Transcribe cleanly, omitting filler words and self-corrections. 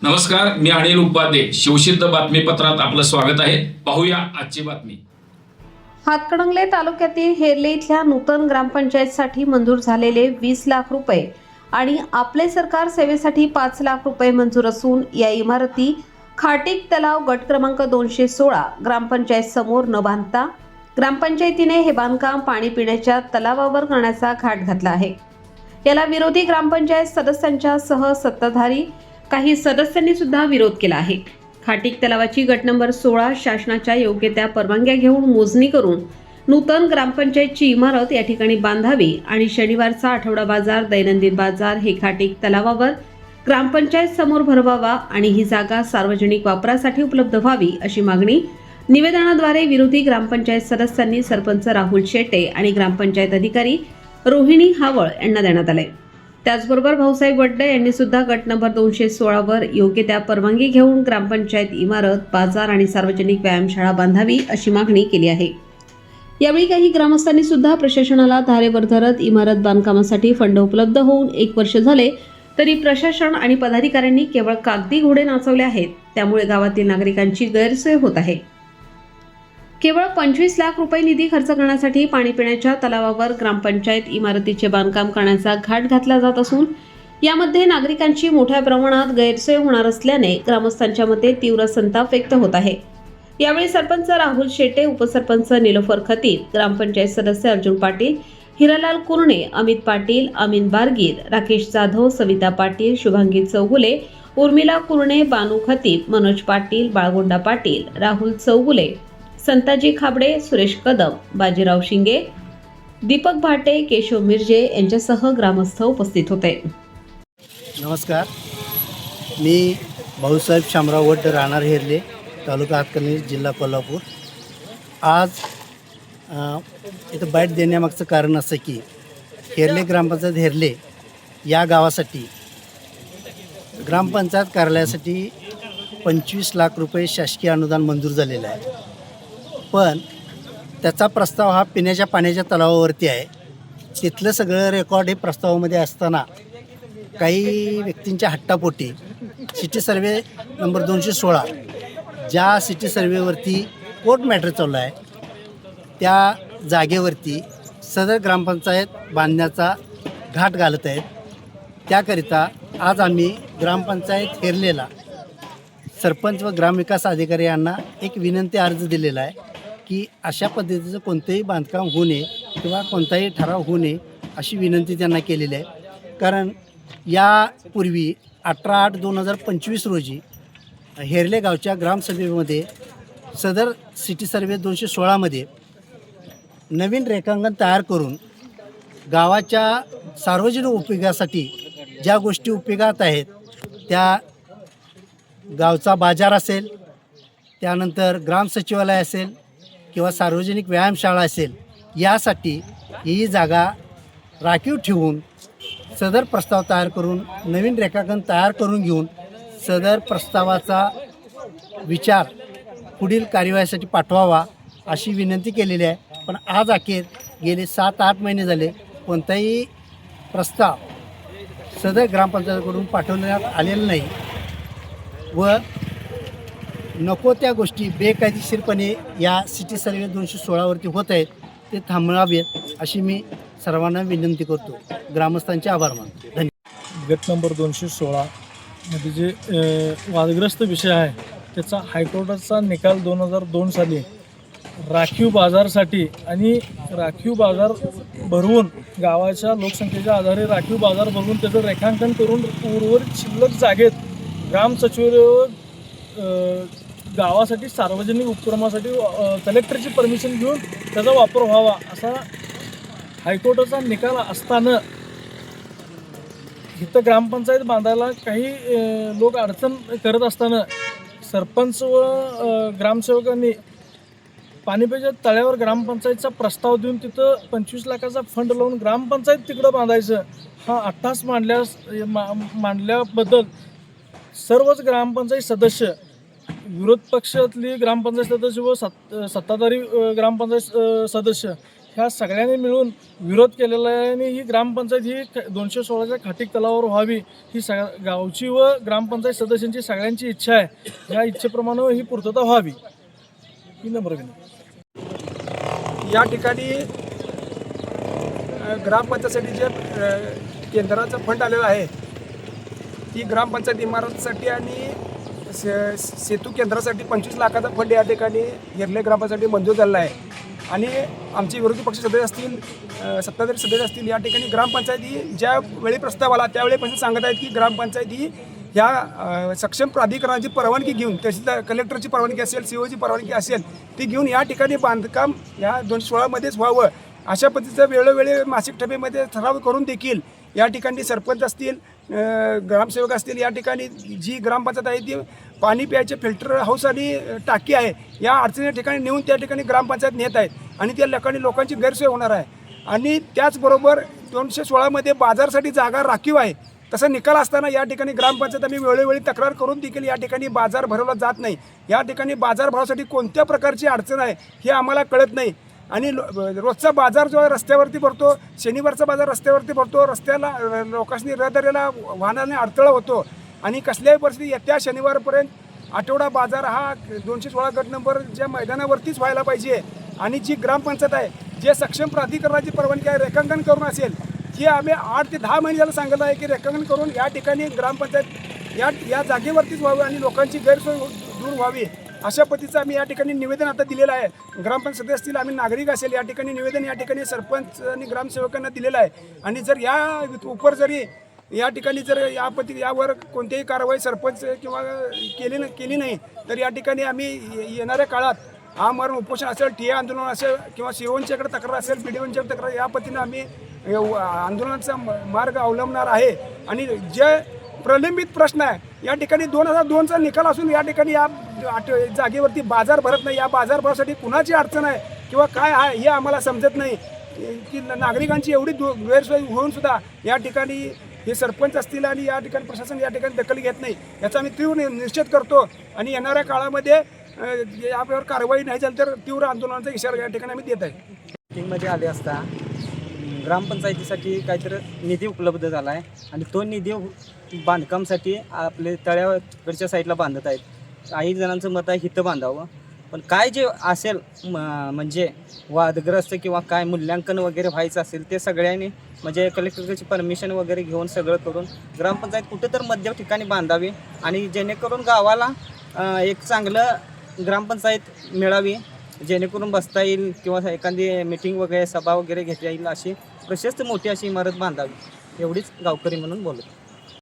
नमस्कार, मी अनिल उपाध्ये. शिवसिद्ध बातमीपत्रात आपलं स्वागत आहे. पाहूया आजची बातमी. हातकणंगले तालुक्यातील हेरले इथल्या नूतन ग्रामपंचायतसाठी मंजूर झालेले 20 लाख रुपये आणि आपले सरकार सेवेसाठी 5 लाख रुपये मंजूर असून या इमारती खाटीक तलाव गट क्रमांक 216 ग्रामपंचायत समोर न बांधता ग्रामपंचायतीने हे बांधकाम पाणी पिण्याच्या तलावावर करण्याचा घाट घातला आहे. याला विरोधी ग्रामपंचायत सदस्यांच्या सह सत्ताधारी काही सदस्यांनी सुद्धा विरोध केला आहे. खाटीक तलावाची गट नंबर 16 शासनाच्या योग्य त्या परवानग्या घेऊन मोजणी करून नूतन ग्रामपंचायतची इमारत या ठिकाणी बांधावी आणि शनिवारचा आठवडा बाजार, दैनंदिन बाजार हे खाटीक तलावावर ग्रामपंचायत समोर भरवावा आणि ही जागा सार्वजनिक वापरासाठी उपलब्ध व्हावी अशी मागणी निवेदनाद्वारे विरोधी ग्रामपंचायत सदस्यांनी सरपंच राहुल शेटे आणि ग्रामपंचायत अधिकारी रोहिणी हावळ यांना देण्यात आले. त्याचबरोबर भाऊसाहेब वड्डे यांनी सुद्धा गट नंबर 216 वर योग्य त्या परवानगी घेऊन ग्रामपंचायत इमारत, बाजार आणि सार्वजनिक व्यायामशाळा बांधावी अशी मागणी केली आहे. यावेळी काही ग्रामस्थांनी सुद्धा प्रशासनाला धारेवर धरत इमारत बांधकामासाठी फंड उपलब्ध होऊन 1 वर्ष झाले तरी प्रशासन आणि पदाधिकाऱ्यांनी केवळ कागदी घोडे नाचवले आहेत. त्यामुळे गावातील नागरिकांची गैरसोय होत आहे. केवळ 25 लाख रुपये निधी खर्च करण्यासाठी पाणी पिण्याच्या तलावावर ग्रामपंचायत इमारतीचे बांधकाम करण्याचा घाट घातला जात असून यामध्ये नागरिकांची मोठ्या प्रमाणात गैरसोय होणार असल्याने ग्रामस्थांच्या मते तीव्र संताप व्यक्त होत आहे. यावेळी सरपंच राहुल शेटे, उपसरपंच निलोफर खतीब, ग्रामपंचायत सदस्य अर्जुन पाटील, हिरालाल कुरणे, अमित पाटील, अमीन बारगीर, राकेश जाधव, सविता पाटील, शुभांगी चौगुले, उर्मिला कुरणे, बानू खतीब, मनोज पाटील, बाळगोंडा पाटील, राहुल चौगुले, संताजी खाबडे, सुरेश कदम, बाजीराव शिंगे, दीपक भाटे, केशव मिर्जे यांच्यासह ग्रामस्थ उपस्थित होते. नमस्कार, मी भाऊसाहेब शामराव वड्डे, राहणार हेरले, तालुका हातकणंगले, जिल्हा कोल्हापूर. आज इथं बाईट देण्यामागचं कारण असं की हेरले ग्रामपंचायत हेरले या गावासाठी ग्रामपंचायत कार्यालयासाठी 25 लाख रुपये शासकीय अनुदान मंजूर झालेलं आहे. पण त्याचा प्रस्ताव हा पिण्याच्या पाण्याच्या तलावावरती आहे. तिथलं सगळं रेकॉर्ड हे प्रस्तावामध्ये असताना काही व्यक्तींच्या हट्टापोटी सिटी सर्वे नंबर 216 ज्या सिटी सर्वेवरती कोर्ट मॅटर चालू आहे त्या जागेवरती सदर ग्रामपंचायत बांधण्याचा घाट घालत आहेत. त्याकरिता आज आम्ही ग्रामपंचायत हेरलेला सरपंच व ग्रामविकास अधिकारी यांना एक विनंती अर्ज दिलेला आहे की अशा पद्धतीचं कोणतेही बांधकाम होऊ नये किंवा कोणताही ठराव होऊ नये अशी विनंती त्यांना केलेली आहे. कारण यापूर्वी 18/8/2025 रोजी हेरले गावच्या ग्रामसभेमध्ये सदर सिटी सर्वे 216मध्ये नवीन रेखांकन तयार करून गावाच्या सार्वजनिक उपयोगासाठी ज्या गोष्टी उपयोगात आहेत त्या गावचा बाजार असेल, त्यानंतर ग्राम सचिवालय असेल किंवा सार्वजनिक व्यायामशाळा असेल, यासाठी ही जागा राखीव ठेवून सदर प्रस्ताव तयार करून नवीन रेखांकन तयार करून घेऊन सदर प्रस्तावाचा विचार पुढील कार्यवाहीसाठी पाठवावा अशी विनंती केलेली आहे. पण आज अखेर गेले 7-8 महिने झाले कोणताही प्रस्ताव सदर ग्रामपंचायतीकडून पाठवण्यात आलेला नाही व नको त्या गोष्टी बेकायदेशीरपणे या सिटी सर्वे 216वरती होत आहेत ते थांबवावेत अशी मी सर्वांना विनंती करतो. ग्रामस्थांचे आभार मानतो. धन्यवाद. गट नंबर 216 मध्ये जे वादग्रस्त विषय आहे त्याचा हायकोर्टाचा निकाल 2002 साली राखीव बाजारसाठी आणि राखीव बाजार भरवून गावाच्या लोकसंख्येच्या आधारे राखीव बाजार भरवून त्याचं रेखांकन करून उर्वरित शिल्लक जागेत ग्राम सचिवालय गावासाठी सार्वजनिक उपक्रमासाठी कलेक्टरची परमिशन घेऊन त्याचा वापर व्हावा असा हायकोर्टाचा निकाल असताना इथं ग्रामपंचायत बांधायला काही लोक अडचण करत असताना सरपंच व ग्रामसेवकांनी पाणीपेच्या तळ्यावर ग्रामपंचायतचा प्रस्ताव देऊन तिथं 25 लाखाचा फंड लावून ग्रामपंचायत तिकडं बांधायचं हा अट्टास मांडल्याबद्दल सर्वच ग्रामपंचायत सदस्य विरोध पक्षातली ग्रामपंचायत सदस्य व सत्ताधारी ग्रामपंचायत सदस्य ह्या सगळ्यांनी मिळून विरोध केलेला आहे आणि ही ग्रामपंचायत ही 216च्या खाटीक तलावावर व्हावी ही गावची व ग्रामपंचायत सदस्यांची सगळ्यांची इच्छा आहे. ह्या इच्छेप्रमाणे ही पूर्तता व्हावी ही नम्र विनंती. या ठिकाणी ग्रामपंचायतीसाठी जे केंद्राचा फंड आलेला आहे ती ग्रामपंचायत इमारतीसाठी आणि सेतू केंद्रासाठी 25 लाखाचा फंड या ठिकाणी हेरले ग्रामपंचायतीसाठी मंजूर झालेला आहे. आणि आमचे विरोधी पक्ष सदस्य असतील, सत्ताधारी सदस्य असतील, या ठिकाणी ग्रामपंचायती ज्या वेळी प्रस्ताव आला त्यावेळी सांगत आहेत की ग्रामपंचायती ह्या सक्षम प्राधिकरणाची परवानगी घेऊन, तहसीलदार कलेक्टरची परवानगी असेल, COची परवानगी असेल ती घेऊन या ठिकाणी बांधकाम या 216मध्येच व्हावं अशा पद्धतीचं वेळोवेळी मासिक ठेवीमध्ये ठराव करून देखील या ठिकाणी सरपंच असतील, ग्रामसेवक असतील, या ठिकाणी जी ग्रामपंचायत आहे ती पाणी प्यायचे फिल्टर हाऊस आणि टाकी आहे या अडचणी ठिकाणी नेऊन त्या ठिकाणी ग्रामपंचायत नेत आहेत आणि त्या ठिकाणी लोकांची गैरसोय होणार आहे. आणि त्याचबरोबर 216मध्ये बाजारासाठी जागा राखीव आहे तसा निकाल असताना या ठिकाणी ग्रामपंचायत आम्ही वेळोवेळी तक्रार करून देखील या ठिकाणी बाजार भरवला जात नाही. या ठिकाणी बाजार भरवण्यासाठी कोणत्या प्रकारची अडचण आहे हे आम्हाला कळत नाही. आणि रोजचा बाजार जो आहे रस्त्यावरती भरतो, शनिवारचा बाजार रस्त्यावरती भरतो, रस्त्याला लोकांनी रहदारीला वाहनाने अडथळा होतो आणि कसल्याही परिस्थिती येत्या शनिवारपर्यंत आठवडा बाजार हा 216 गट नंबरच्या मैदानावरतीच व्हायला पाहिजे. आणि जी ग्रामपंचायत आहे जे सक्षम प्राधिकरणाची परवानगी आहे रेखांकन करून असेल ही आम्ही 8 ते 10 महिने झालं सांगत आहे की रेखांकन करून या ठिकाणी ग्रामपंचायत या जागेवरतीच व्हावी आणि लोकांची गैरसोय दूर व्हावी अशा पद्धतीचं आम्ही या ठिकाणी निवेदन आता दिलेलं आहे. ग्रामपंचायत सदस्य असतील, आम्ही नागरिक असेल, या ठिकाणी निवेदन या ठिकाणी सरपंच आणि ग्रामसेवकांना दिलेलं आहे. आणि जर या उपर जरी या ठिकाणी जर यावर कोणतीही कारवाई सरपंच किंवा केली नाही तर या ठिकाणी आम्ही येणाऱ्या काळात आमरण उपोषण असेल, ठिय्या आंदोलन असेल किंवा COंच्याकडे तक्रार असेल, BDOंच्याकडे तक्रार, या पद्धतीनं आम्ही आंदोलनाचा मार्ग अवलंबणार आहे. आणि जे प्रलंबित प्रश्न आहे या ठिकाणी 2002चा निकाल असून या ठिकाणी या जागेवरती बाजार भरत नाही. या बाजार भरण्यासाठी कुणाची अडचण आहे किंवा काय आहे हे आम्हाला समजत नाही की नागरिकांची एवढी गैरसोय होऊन सुद्धा या ठिकाणी हे सरपंच असतील आणि या ठिकाणी प्रशासन या ठिकाणी दखल घेत नाही. याचा आम्ही तीव्र निषेध करतो आणि येणाऱ्या काळामध्ये यावर कारवाई नाही झाली तर तीव्र आंदोलनाचा इशारा या ठिकाणी आम्ही देत आहे. मीटिंगमध्ये आले असता ग्रामपंचायतीसाठी काहीतरी निधी उपलब्ध झाला आहे आणि तो निधी बांधकामसाठी आपले तळ्याकडच्या साईडला बांधत आहेत. काही जणांचं मत आहे हिथं बांधावं, पण काय जे असेल म्हणजे वादग्रस्त किंवा काय मूल्यांकन वगैरे व्हायचं असेल ते सगळ्यांनी म्हणजे कलेक्टरची परमिशन वगैरे घेऊन सगळं करून ग्रामपंचायत कुठं तर मध्य ठिकाणी बांधावी आणि जेणेकरून गावाला एक चांगलं ग्रामपंचायत मिळावी, जेणेकरून बसता येईल किंवा एखादी मीटिंग वगैरे सभा वगैरे घेता येईल अशी प्रशस्त मोठी अशी इमारत बांधावी एवढीच गावकरी म्हणून बोलतो.